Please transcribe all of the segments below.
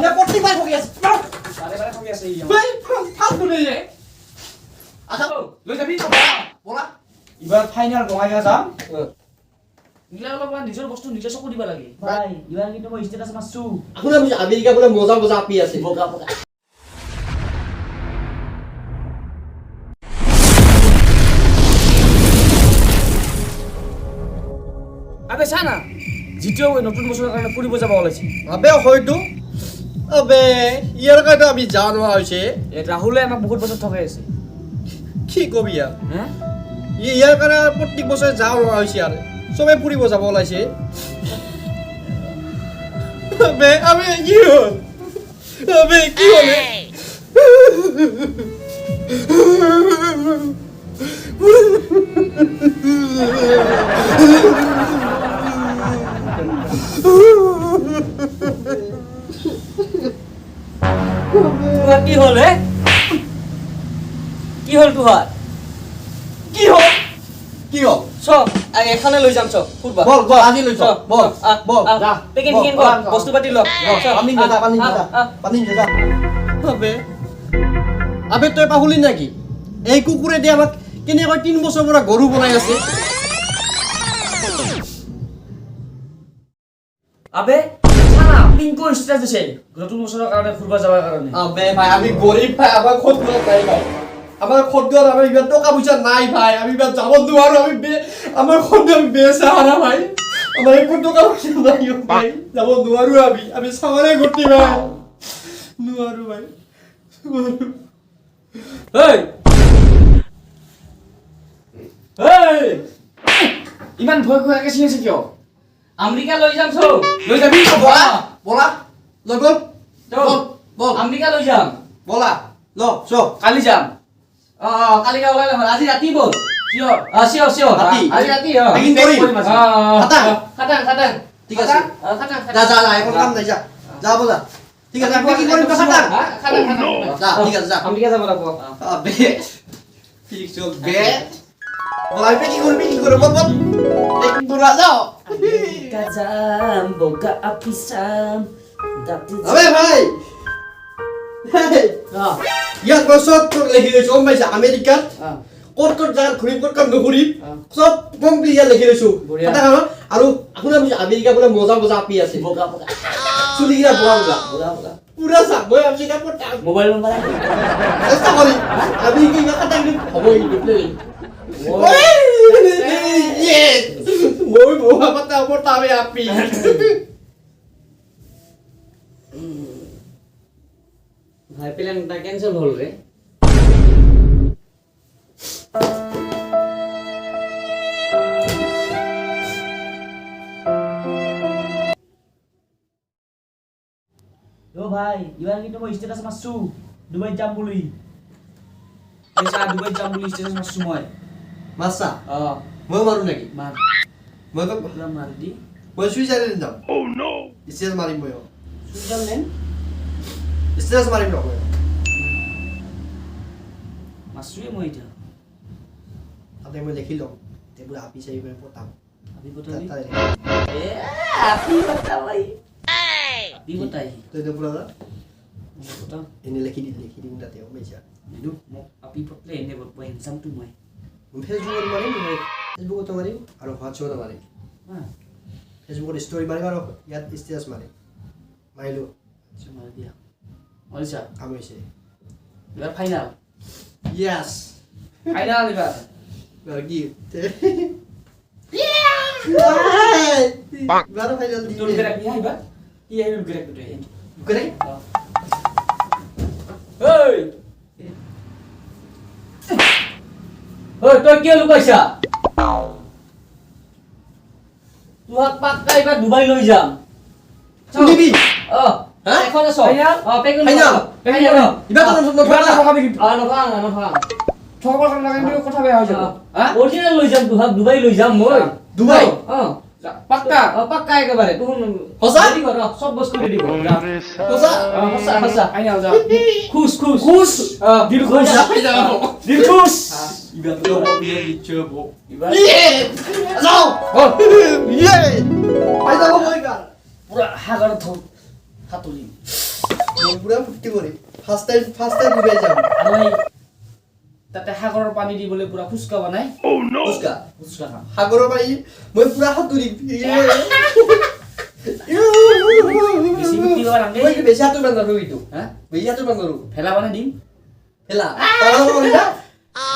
ইয়া প্রত্যেকবার ঠকি আছে বারে বারে ঠকি আছে ইয়া ভাই ফালতু নেই রে আচ্ছা লৈ যাবি বলা এবাৰ ফাইনাল বঙাইগাঁও যাম নিলা অলপ নিজৰ বস্তু নিজে চকু দিব লাগে ভাই ইবাৰ কিন্তু মই ষ্টেটাস মাৰছো আপোনাৰ আমেৰিকা বোলে মজা মজা আপি আছে বগা বগা আবে চা না জিটিও নতুন বছৰৰ কাৰণে ফুৰিব যাব ওলাইছে আবে হয়তো আবে ইয়াৰ কাৰণে আমি যাওঁ নোৱা হৈছে ৰাহুলে আমাক বহুত বছৰ ঠকাই আছে কি কবি ইয়াৰ হা ইয়াৰ কাৰণে প্ৰত্যেক বছৰে যাওঁ নোৱা হৈছে আৰু চবে ফুৰিব যাব ওলাইছে আবে আমি কি হ'ল আবে কি হ'লে তোৰ কি হ'ল হে কি হ'ল তোৰ কি হ'ল কি হ'ল চ এখানে লৈ যাম চ ফুটবা বল বল আজি লৈ যাওঁ বল বল যা পেকিং পেকিং কৰ বস্তু পাতি ল পানী নিজা পানী নিজা আবে আবে তই পাহলি নেকি এই কুকুৰে দি আমাক কেনেকৈ 3 বছৰ পৰা গৰু বনাই আছে আবে চানা পিংকো ষ্টেটাস দিছে নতুন বছৰৰ কাৰণে ফুৰিব যাবৰ কাৰণে আবে ভাই আমি গরিব ভাই আমার খোদ নাই ভাই আমার খোদ আমার ইমান টাকা পয়সা নাই ভাই আমি ইমান যাব নোৱাৰো আমি আমাৰ খোদ আমি বেসাহাৰা ভাই আমাৰ একো টাকা পয়সা নাই ভাই যাব নোৱাৰো আমি সামনে গটি ভাই নোৱাৰো ভাই এই এই ইমান ভয় খোৱাকে চিঞৰিছে কিয় আমেৰিকা লৈ যাম চ লৈ যাবি বলা বলা লৈ গল বল বল আমেৰিকা লৈ যাম বলা ল চ কালি যাম কালিকা ওলাই লম আজি ৰাতি বল চিয়ৰ চিয়ৰ চিয়ৰ ৰাতি? আজি ৰাতি পেকিং কৰিম খাতা খাটাং খাটাং ঠিক আছে খাটাং যা যা যা এখন কাম নাই যা যা বলা ঠিক আছে আমি কি কৰিম খাতা খাটাং খাটাং যা ঠিক আছে যা আমেৰিকা যাব লাগিব আবে ঠিক চল বে বলা আমি কি করব বল বল এক দূরা যাও যাম বগা আপিসাম আবে ভাই ইয়াত বছর তো লেখি লৈছো গম পাইছা আমেরিকা ক'ত ক'ত জাগাত ঘূৰিম ক'ত ক'ত নুঘূৰিম চব কমপ্লিট ইয়াত লেখি লৈছো কথা হ'ল আৰু আপোনাৰ আমেৰিকা বোলে মজা মজা আপি আছে বগা বগা চুলিগিৰা বগা বগা বগা বগা পুৰা চা মই আমেৰিকা ক'ত মোবাইল নম্বৰ চেষ্টা কৰিম আমেৰিকা ইমান কথা হ'ব কিন্তু প্লেন yes মই বহা পাতা পটাবে আপি ভাই প্লেনটা ক্যান্সেল হল রে ও ভাই ইবাৰ কিন্তু মই ষ্টেটাস মাৰছো দুবাই যাম বুলি পইচা দুবাই যাম বুলি ষ্টেটাস মাৰছো মই মাছা অ মই মাৰো নেকি মাৰ মই তো পুৰা মাৰ দি মই সুইজাৰলেণ্ড যাম oh no ষ্টেটাস মাৰিম মই সুইজাৰলেণ্ড ষ্টেটাস মাৰিম ন মই মাৰছোৱে মই এতিয়া তাতে মই লিখি লম তেবোৰ আপি চাই মই পতাম আপি পতালি এ আপি বতাই আপি পতাই তই তো পুৰা পতাম এনে লিখি দিম তাতে মেজা নিদু মোক আপি পতলে এনে বলবো হেনসাম টু মই ফেসবুকত মাৰিম মই ফেসবুকত মাৰিম আৰু হোৱাটছএপত মাৰিম ফেসবুকত ষ্টৰি মাৰিম আৰু ইয়াত ষ্টেটাস মাৰিম মাৰিলো মাৰ দিয়া মৰিছা কাম হৈছে এবাৰ ফাইনাল yes ফাইনাল এবাৰ lagi baru final di তোৰ গেৰাক কি আহিবা কি আহিব গেৰাক দুটাই bukan এই ঐ তই কি লুকাইছা তুহাক পাক্কা এবাৰ দুবাই লৈ যাম Sunibi এখন আছ final packing Final. Final iba kan untuk কিবা এটা nonton ঠকাবি কিন্তু নভাং ঠকাবৰ কাৰণে কিন্তু কথা বেয়া হৈ যাব হা অৰিজিনেল লৈ যাম তুহাক দুবাই লৈ যাম মই Dubai পাক্কা পাক্কা একেবাৰে তুহুন সঁচা? ৰেডি কৰ সব বস্তু ৰেডি কৰ Masa? সঁচা সঁচা ফাইনাল যা খুশ খুশ খুশ দিল খুশ দিল খুশ iba tuh mau biar dicoba এবাৰ Azau Yeay Ayo mau ikan পুৰা সাগৰত থ সাঁতুৰি মই পুৰা ফুৰ্তি কৰি ফাৰ্ষ্ট টাইম ডুবাই যাম আৰু এই তাতে সাগৰৰ পানী দি বোলে পুৰা ফুচকা বনাই ফুচকা ফুচকা খাম সাগৰৰ পানী মই পুৰা সাঁতুৰিম বেছি ফুৰ্তি কৰিব নালাগে মই বেছি সাঁতুৰিব নাজানো কিন্তু হা বেছি সাঁতুৰিব নাজানো ভেলা বনাই দিম হেলা পাগল কৰিলা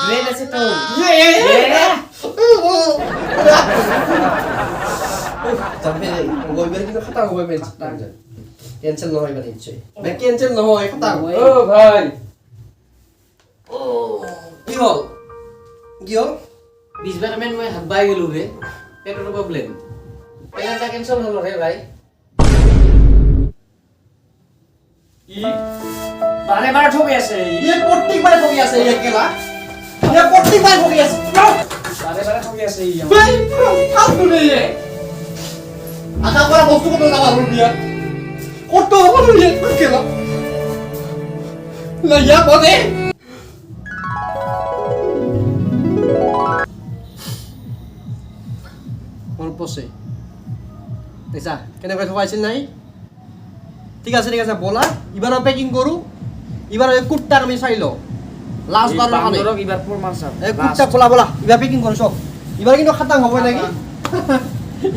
ব্ৰেড আছে তো যাবে গইবার কিন্তু খাতা হবে মেন ক্যান্সেল নহয় মানে নিশ্চয় বে ক্যান্সেল নহয় খাতা ও ভাই কি হল কি হল 20 বাৰ মান মই হাত বাই গেলো ৰে পেটৰ প্ৰব্লেম পেলেনটা কেনসেল হল ৰে ভাই ই বাৰে বাৰে ঠকি আছে ये প্ৰত্যেকবাৰ ঠকি আছে এই কেলা ये প্ৰত্যেকবাৰ ঠকি আছে বাৰে বাৰে ঠকি আছে ই ভাই ফালতু নেই ये আশা করা বস্তু কত না ভালো দিয়া কত ভালো ये কেলা না ইয়া বদে কোন পসে দেছা কেনেকৈ ঠকাইছিল নাই ঠিক আছে বলা এবাৰ পেকিং কৰো এবাৰ এই কুট্টাক আমি চাই লও লাস্ট বাৰ মানে বান্দৰক ইবাৰ প্ৰমাণ চাম এই কুট্টাক বলা এবাৰ পেকিং কৰো সব এবাৰ কিন্তু খাতাং হ'ব নাকি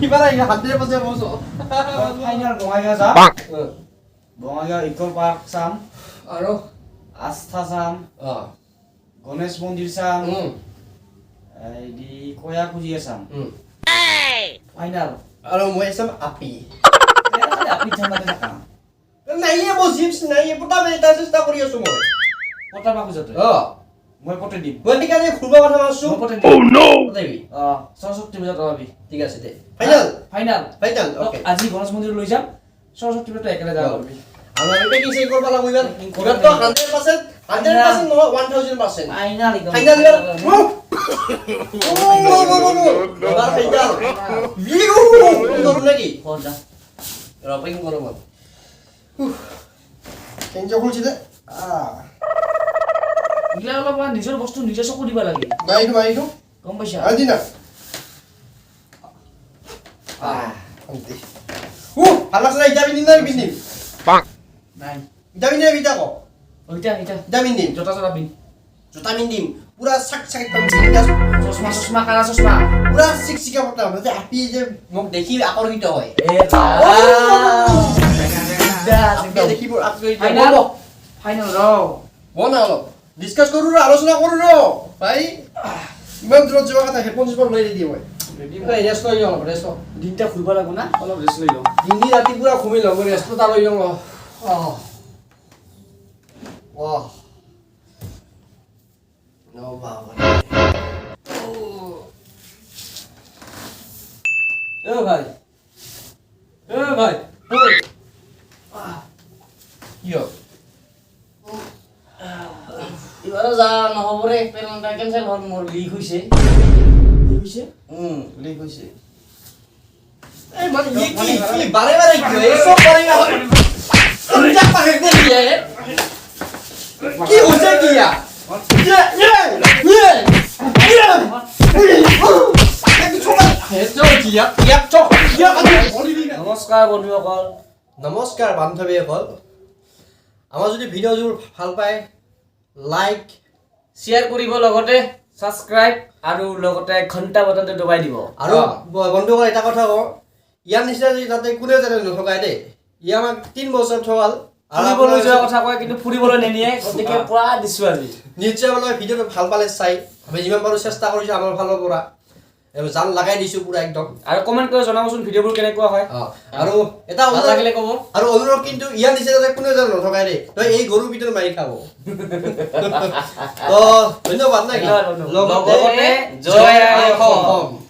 এবাৰ এই হাতে পছে বসো ফাইনাল বঙাইগাঁও যাম বঙাইগাঁও ইকো পাৰ্ক চাম আৰু আস্থা চাম গণেশ মন্দিৰ চাম এই কয়া কুজিয়া চাম ফাইনাল আৰু মই চাম আপি আপনি ঠান্ডাতে থাকা নাই এ বো জিপস নাই এ পটা বেটা চেষ্টা কৰি আছো মই পটা বাকু যাতে মই পটে দিম মই নিকানে খুলবা কথা আছো মই পটে দিম দেবি সরস্বতী পূজা যাবি ঠিক আছে দে ফাইনাল ফাইনাল ওকে আজি গণেশ মন্দিৰ লৈ যাম সৰস্বতী পূজা একেলগে যাব পাৰবি আমাৰ পেকিং সেই কৰবা লাগব এবাৰ এবাৰ তো 100% নহয় 1000% ফাইনাল একদম ফাইনাল এবাৰ এবাৰ ফাইনাল ভিউ তোৰ নাকি হদা ৰপিং কৰো মত কেঞ্জা খুলছি দে ইলা অলপ নিজৰ বস্তু নিজে চকু দিবা লাগে মাইটো গম পাইছা আজি না আন্তি ভাল লাগছে না ইটা বিনিম না বিনিম নাই ইটা বিনিম বিটা কো ওইটা এটা ইটা বিনিম জোতা জোতা বিন জোতা বিনিম পুরা সাক সাক পাম চশমা কালা চশমা পুরা সিকা পটা মানে আপি যে মোক দেখি আকর্ষিত হয় দেখি পুরা আকর্ষিত ফাইনাল ফাইনাল ৰ বনা অলপ ডিসকাস কৰো আলোচনা কৰো ভাই ইমান দূৰত যোৱা কথা হেডফোন চেডফোন লৈ দি মই ৰেষ্ট লৈ লওঁ ৰেষ্ট দিনটা ঘুৰবা লাগব না অলপ ৰেস্ট লৈ লওঁ দিনে ৰাতি পুৰা ঘুমি লওঁ মই ৰেষ্ট এটা লৈ লওঁ No বাবা ভাই ভাই ইয়ো এবাৰ যা নহব ৰে পেলেনটা কেনসেল হল মোৰ লিক হৈছে লিক হৈছে এই মানে কি বাৰে বাৰে কি এই সব বাৰে বাৰে যা পাহে দে দিয়ে কি হৈছে কি ইয়া নমস্কাৰ বন্ধুসকল নমস্কাৰ বান্ধৱীসকল আমাৰ যদি ভিডিঅ'বোৰ ভাল পায় লাইক শ্বেয়াৰ কৰিব লগতে সাবস্ক্ৰাইব আৰু লগতে ঘণ্টা বটনটো দবাই দিব আৰু বন্ধুসকল এটা কথা কওঁ ইয়াৰ নিচিনা যদি তাতে কোনে যাতে নথকাই দেই ই আমাক 3 বছৰ থকাল ফুৰিবলৈ যোৱা কথা কয় কিন্তু ফুৰিবলৈ নিনিয়ে গতিকে পুৰা দিছো আজি নিশ্চয় মানে ভিডিঅ'টো ভাল পালে চাই আমি যিমান পাৰোঁ চেষ্টা কৰিছোঁ আমাৰ ফালৰ পৰা জান লগাই দিছোঁ পুৰা একদম আৰু কমেন্ট কৰি জনাবচোন ভিডিঅ'বোৰ কেনেকুৱা হয় আৰু এটা ভাল লাগিলে ক'ব আৰু অনুৰোধ কিন্তু ইয়াৰ নিচিনা যাতে কোনে যাতে নথকাই দেই তই এই গৰু ভিতৰত মাৰি খাব ধন্যবাদ নাকি লগতে জয় আই অসম।